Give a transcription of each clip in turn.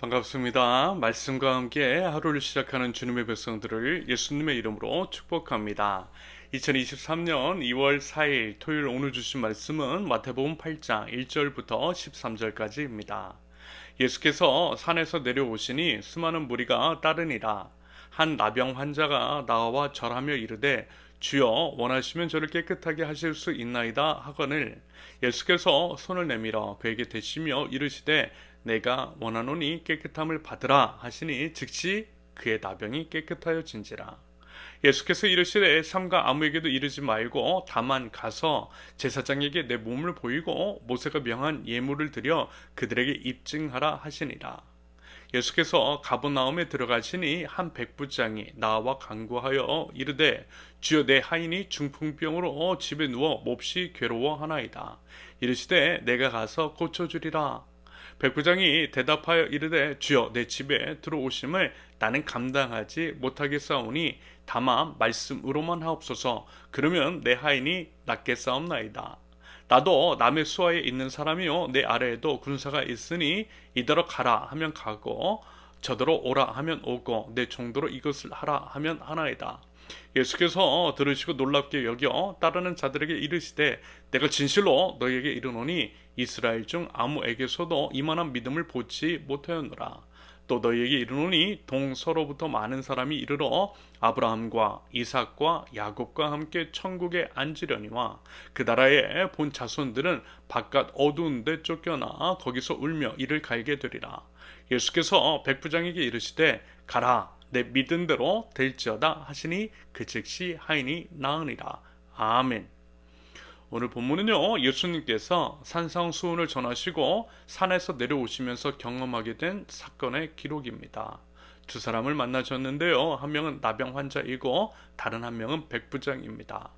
반갑습니다. 말씀과 함께 하루를 시작하는 주님의 백성들을 예수님의 이름으로 축복합니다. 2023년 2월 4일 토요일 오늘 주신 말씀은 마태복음 8장 1절부터 13절까지입니다. 예수께서 산에서 내려오시니 수많은 무리가 따르니라. 한 나병 환자가 나와 절하며 이르되 주여 원하시면 저를 깨끗하게 하실 수 있나이다 하거늘 예수께서 손을 내밀어 그에게 대시며 이르시되 내가 원하노니 깨끗함을 받으라 하시니 즉시 그의 나병이 깨끗하여진지라. 예수께서 이르시되 삼가 아무에게도 이르지 말고 다만 가서 제사장에게 내 몸을 보이고 모세가 명한 예물을 드려 그들에게 입증하라 하시니라. 예수께서 가버나움에 들어가시니 한 백부장이 나와 간구하여 이르되 주여 내 하인이 중풍병으로 집에 누워 몹시 괴로워하나이다. 이르시되 내가 가서 고쳐주리라. 백부장이 대답하여 이르되 주여 내 집에 들어오심을 나는 감당하지 못하겠사오니 다만 말씀으로만 하옵소서. 그러면 내 하인이 낫겠사옵나이다. 나도 남의 수하에 있는 사람이요 내 아래에도 군사가 있으니 이더러 가라 하면 가고 저더러 오라 하면 오고 내 정도로 이것을 하라 하면 하나이다. 예수께서 들으시고 놀랍게 여겨 따르는 자들에게 이르시되 내가 진실로 너희에게 이르노니 이스라엘 중 아무에게서도 이만한 믿음을 보지 못하였노라. 또 너희에게 이르노니 동서로부터 많은 사람이 이르러 아브라함과 이삭과 야곱과 함께 천국에 앉으려니와 그 나라의 본 자손들은 바깥 어두운 데 쫓겨나 거기서 울며 이를 갈게 되리라. 예수께서 백부장에게 이르시되 가라 내 믿은 대로 될지어다 하시니 그 즉시 하인이 나으니라. 아멘. 오늘 본문은요, 예수님께서 산상수훈을 전하시고 산에서 내려오시면서 경험하게 된 사건의 기록입니다. 두 사람을 만나셨는데요, 한 명은 나병 환자이고 다른 한 명은 백부장입니다.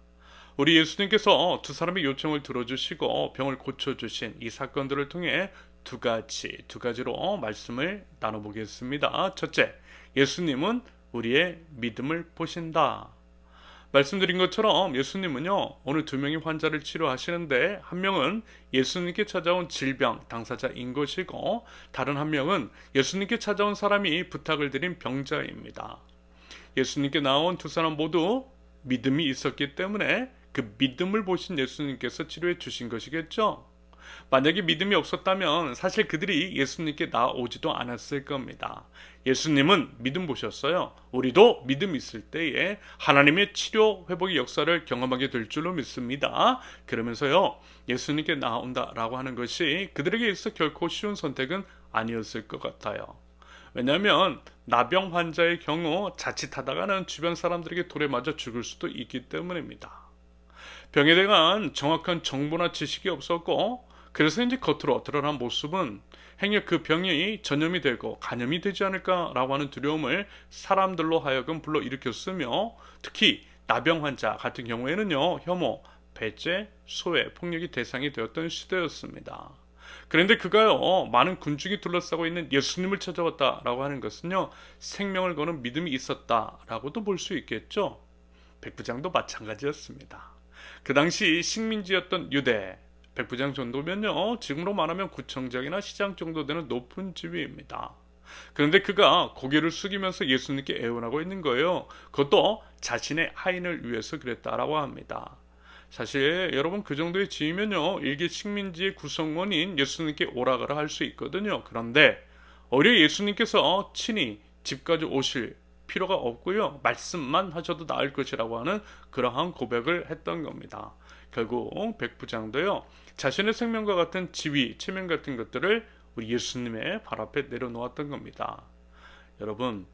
우리 예수님께서 두 사람의 요청을 들어주시고 병을 고쳐주신 이 사건들을 통해 두 가지로 말씀을 나눠보겠습니다. 첫째, 예수님은 우리의 믿음을 보신다. 말씀드린 것처럼 예수님은요, 오늘 두 명의 환자를 치료하시는데 한 명은 예수님께 찾아온 질병 당사자인 것이고 다른 한 명은 예수님께 찾아온 사람이 부탁을 드린 병자입니다. 예수님께 나온 두 사람 모두 믿음이 있었기 때문에 그 믿음을 보신 예수님께서 치료해 주신 것이겠죠. 만약에 믿음이 없었다면 사실 그들이 예수님께 나오지도 않았을 겁니다. 예수님은 믿음 보셨어요. 우리도 믿음 있을 때에 하나님의 치료 회복의 역사를 경험하게 될 줄로 믿습니다. 그러면서요, 예수님께 나온다라고 하는 것이 그들에게 있어 결코 쉬운 선택은 아니었을 것 같아요. 왜냐하면 나병 환자의 경우 자칫하다가는 주변 사람들에게 돌에 맞아 죽을 수도 있기 때문입니다. 병에 대한 정확한 정보나 지식이 없었고 그래서 이제 겉으로 드러난 모습은 행여 그 병이 전염이 되고 간염이 되지 않을까라고 하는 두려움을 사람들로 하여금 불러일으켰으며 특히 나병 환자 같은 경우에는요 혐오, 배제, 소외, 폭력이 대상이 되었던 시대였습니다. 그런데 그가요 많은 군중이 둘러싸고 있는 예수님을 찾아왔다라고 하는 것은요 생명을 거는 믿음이 있었다라고도 볼 수 있겠죠. 백부장도 마찬가지였습니다. 그 당시 식민지였던 유대, 백부장 정도면요 지금으로 말하면 구청장이나 시장 정도 되는 높은 지위입니다. 그런데 그가 고개를 숙이면서 예수님께 애원하고 있는 거예요. 그것도 자신의 하인을 위해서 그랬다라고 합니다. 사실 여러분 그 정도의 지위면요 일개 식민지의 구성원인 예수님께 오라가라 할 수 있거든요. 그런데 오히려 예수님께서 친히 집까지 오실 필요가 없고요. 말씀만 하셔도 나을 것이라고 하는 그러한 고백을 했던 겁니다. 결국 백부장도요. 자신의 생명과 같은 지위, 체면 같은 것들을 우리 예수님의 발 앞에 내려놓았던 겁니다. 여러분,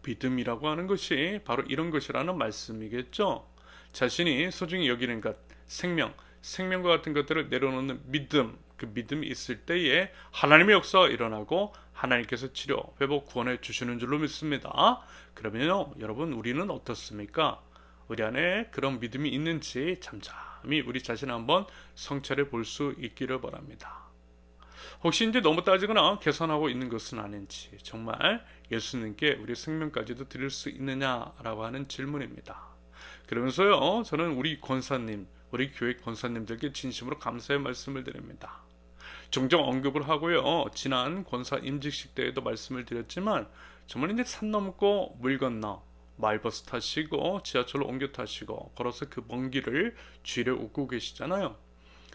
믿음이라고 하는 것이 바로 이런 것이라는 말씀이겠죠. 자신이 소중히 여기는 것, 생명과 같은 것들을 내려놓는 믿음, 그 믿음이 있을 때에 하나님의 역사가 일어나고 하나님께서 치료, 회복, 구원해 주시는 줄로 믿습니다. 그러면요, 여러분 우리는 어떻습니까? 우리 안에 그런 믿음이 있는지 잠잠히 우리 자신을 한번 성찰해 볼 수 있기를 바랍니다. 혹시 이제 너무 따지거나 개선하고 있는 것은 아닌지 정말 예수님께 우리 생명까지도 드릴 수 있느냐라고 하는 질문입니다. 그러면서요 저는 우리 권사님, 우리 교회 권사님들께 진심으로 감사의 말씀을 드립니다. 종종 언급을 하고요. 지난 권사 임직식 때에도 말씀을 드렸지만 정말 이제 산 넘고 물 건너 마을버스 타시고 지하철로 옮겨 타시고 걸어서 그 먼 길을 주일에 오고 계시잖아요.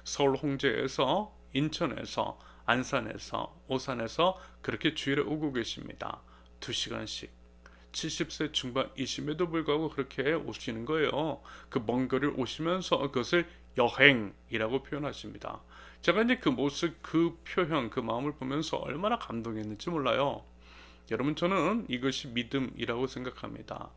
서울 홍제에서 인천에서 안산에서 오산에서 그렇게 주일에 오고 계십니다. 2시간씩 70세 중반이심에도 불구하고 그렇게 오시는 거예요. 그 먼 거리를 오시면서 그것을 여행이라고 표현하십니다. 제가 이제 그 모습, 그 표현, 그 마음을 보면서 얼마나 감동했는지 몰라요. 여러분, 저는 이것이 믿음이라고 생각합니다.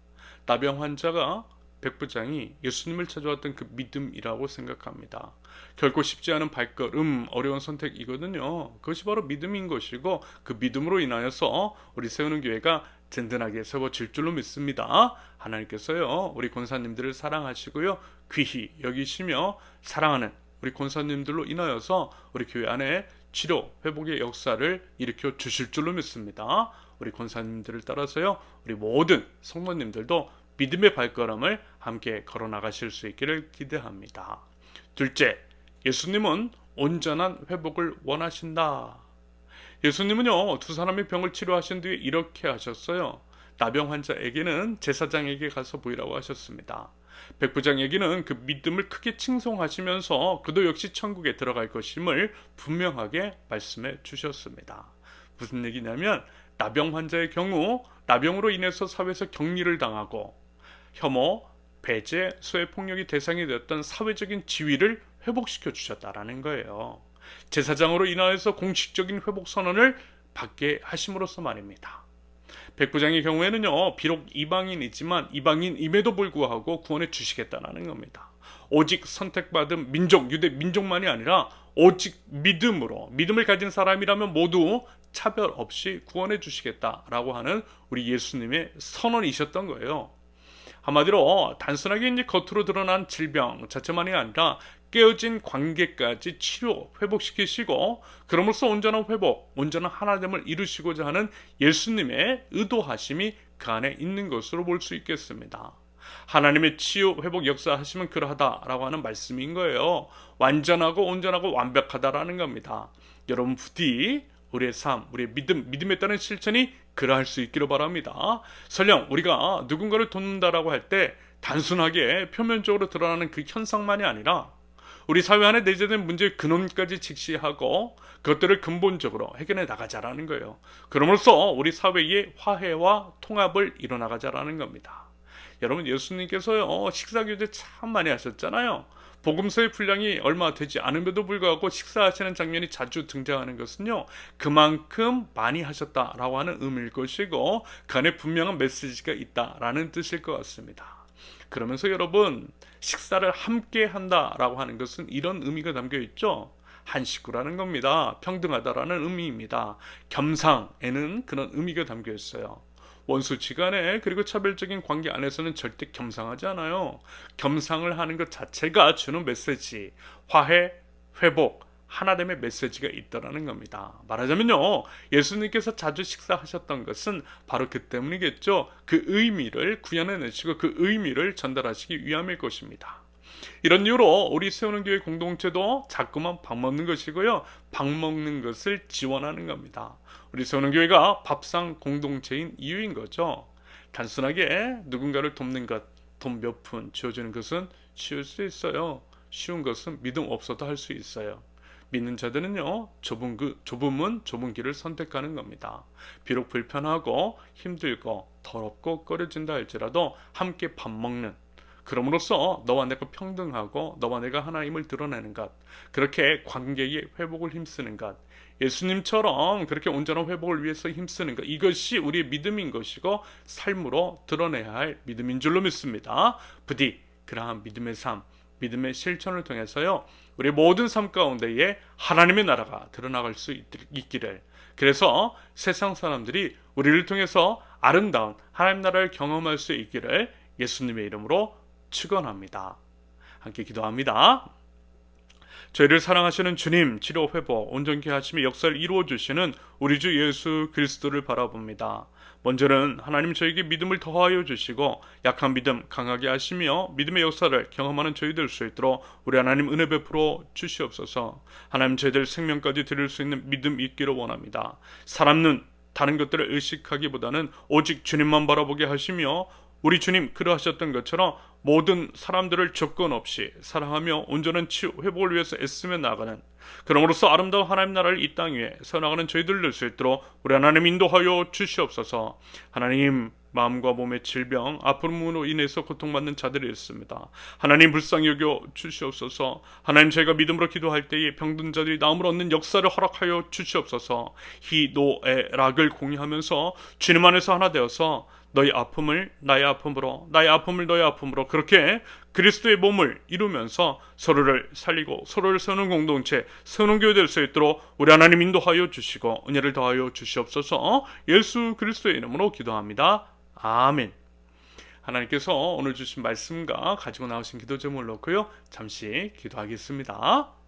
나병 환자가 백부장이 예수님을 찾아왔던 그 믿음이라고 생각합니다. 결코 쉽지 않은 발걸음, 어려운 선택이거든요. 그것이 바로 믿음인 것이고 그 믿음으로 인하여서 우리 세우는 교회가 든든하게 세워질 줄로 믿습니다. 하나님께서요, 우리 권사님들을 사랑하시고요, 귀히 여기시며 사랑하는 우리 권사님들로 인하여서 우리 교회 안에 치료, 회복의 역사를 일으켜 주실 줄로 믿습니다. 우리 권사님들을 따라서요, 우리 모든 성도님들도 믿음의 발걸음을 함께 걸어 나가실 수 있기를 기대합니다. 둘째, 예수님은 온전한 회복을 원하신다. 예수님은요, 두 사람의 병을 치료하신 뒤에 이렇게 하셨어요. 나병 환자에게는 제사장에게 가서 보이라고 하셨습니다. 백부장에게는 그 믿음을 크게 칭송하시면서 그도 역시 천국에 들어갈 것임을 분명하게 말씀해 주셨습니다. 무슨 얘기냐면 나병 환자의 경우 나병으로 인해서 사회에서 격리를 당하고 혐오, 배제, 소외폭력이 대상이 되었던 사회적인 지위를 회복시켜 주셨다라는 거예요. 제사장으로 인하여서 공식적인 회복 선언을 받게 하심으로써 말입니다. 백부장의 경우에는요, 비록 이방인이지만 이방인임에도 불구하고 구원해 주시겠다라는 겁니다. 오직 선택받은 민족, 유대 민족만이 아니라 오직 믿음을 가진 사람이라면 모두 차별 없이 구원해 주시겠다라고 하는 우리 예수님의 선언이셨던 거예요. 한마디로 단순하게 이제 겉으로 드러난 질병 자체만이 아니라 깨어진 관계까지 치료, 회복시키시고 그럼으로써 온전한 회복, 온전한 하나됨을 이루시고자 하는 예수님의 의도하심이 그 안에 있는 것으로 볼 수 있겠습니다. 하나님의 치유, 회복 역사하시면 그러하다라고 하는 말씀인 거예요. 완전하고 온전하고 완벽하다라는 겁니다. 여러분 부디 우리의 삶, 우리의 믿음에 따른 실천이 그러할 수 있기를 바랍니다. 설령 우리가 누군가를 돕는다라고 할 때 단순하게 표면적으로 드러나는 그 현상만이 아니라 우리 사회 안에 내재된 문제의 근원까지 직시하고 그것들을 근본적으로 해결해 나가자라는 거예요. 그러므로써 우리 사회의 화해와 통합을 이뤄나가자라는 겁니다. 여러분, 예수님께서요, 식사교제 참 많이 하셨잖아요. 복음서의 분량이 얼마 되지 않음에도 불구하고 식사하시는 장면이 자주 등장하는 것은요, 그만큼 많이 하셨다라고 하는 의미일 것이고 그 안에 분명한 메시지가 있다라는 뜻일 것 같습니다. 그러면서 여러분, 식사를 함께 한다라고 하는 것은 이런 의미가 담겨 있죠. 한 식구라는 겁니다. 평등하다라는 의미입니다. 겸상에는 그런 의미가 담겨 있어요. 원수지간에 그리고 차별적인 관계 안에서는 절대 겸상하지 않아요. 겸상을 하는 것 자체가 주는 메시지, 화해, 회복, 하나됨의 메시지가 있다라는 겁니다. 말하자면요, 예수님께서 자주 식사하셨던 것은 바로 그 때문이겠죠. 그 의미를 구현해내시고 그 의미를 전달하시기 위함일 것입니다. 이런 이유로 우리 세우는 교회 공동체도 자꾸만 밥 먹는 것이고요, 밥 먹는 것을 지원하는 겁니다. 우리 세우는 교회가 밥상 공동체인 이유인 거죠. 단순하게 누군가를 돕는 것, 돈 몇 푼 지어주는 것은 쉬울 수 있어요. 쉬운 것은 믿음 없어도 할 수 있어요. 믿는 자들은요, 좁은 문, 좁은 길을 선택하는 겁니다. 비록 불편하고 힘들고 더럽고 꺼려진다 할지라도 함께 밥 먹는, 그럼으로써 너와 내가 평등하고 너와 내가 하나님을 드러내는 것, 그렇게 관계의 회복을 힘쓰는 것, 예수님처럼 그렇게 온전한 회복을 위해서 힘쓰는 것, 이것이 우리의 믿음인 것이고 삶으로 드러내야 할 믿음인 줄로 믿습니다. 부디 그러한 믿음의 삶, 믿음의 실천을 통해서요, 우리 모든 삶 가운데에 하나님의 나라가 드러나갈 수 있기를, 그래서 세상 사람들이 우리를 통해서 아름다운 하나님 나라를 경험할 수 있기를 예수님의 이름으로 축원합니다. 함께 기도합니다. 저희를 사랑하시는 주님, 치료 회복, 온전케 하심의 역사를 이루어 주시는 우리 주 예수 그리스도를 바라봅니다. 먼저는 하나님 저에게 믿음을 더하여 주시고 약한 믿음 강하게 하시며 믿음의 역사를 경험하는 저희 될 수 있도록 우리 하나님 은혜 베풀어 주시옵소서. 하나님 저희들 생명까지 드릴 수 있는 믿음 있기를 원합니다. 사람 눈 다른 것들을 의식하기보다는 오직 주님만 바라보게 하시며 우리 주님 그러하셨던 것처럼 모든 사람들을 조건 없이 사랑하며 온전한 치유 회복을 위해서 애쓰며 나가는, 그러므로써 아름다운 하나님 나라를 이 땅 위에 서나가는 저희들 될 수 있도록 우리 하나님 인도하여 주시옵소서. 하나님, 마음과 몸의 질병, 아픔으로 인해서 고통받는 자들이 있습니다. 하나님 불쌍히 여겨 주시옵소서. 하나님 저희가 믿음으로 기도할 때에 병든 자들이 나음을 얻는 역사를 허락하여 주시옵소서. 희노애 락을 공유하면서 주님 안에서 하나 되어서 너희 아픔을 나의 아픔으로, 나의 아픔을 너희 아픔으로, 그렇게 그리스도의 몸을 이루면서 서로를 살리고 서로를 세우는 공동체, 세우는 교회 될 수 있도록 우리 하나님 인도하여 주시고 은혜를 더하여 주시옵소서. 예수 그리스도의 이름으로 기도합니다. 아멘. 하나님께서 오늘 주신 말씀과 가지고 나오신 기도 제목을 놓고요, 잠시 기도하겠습니다.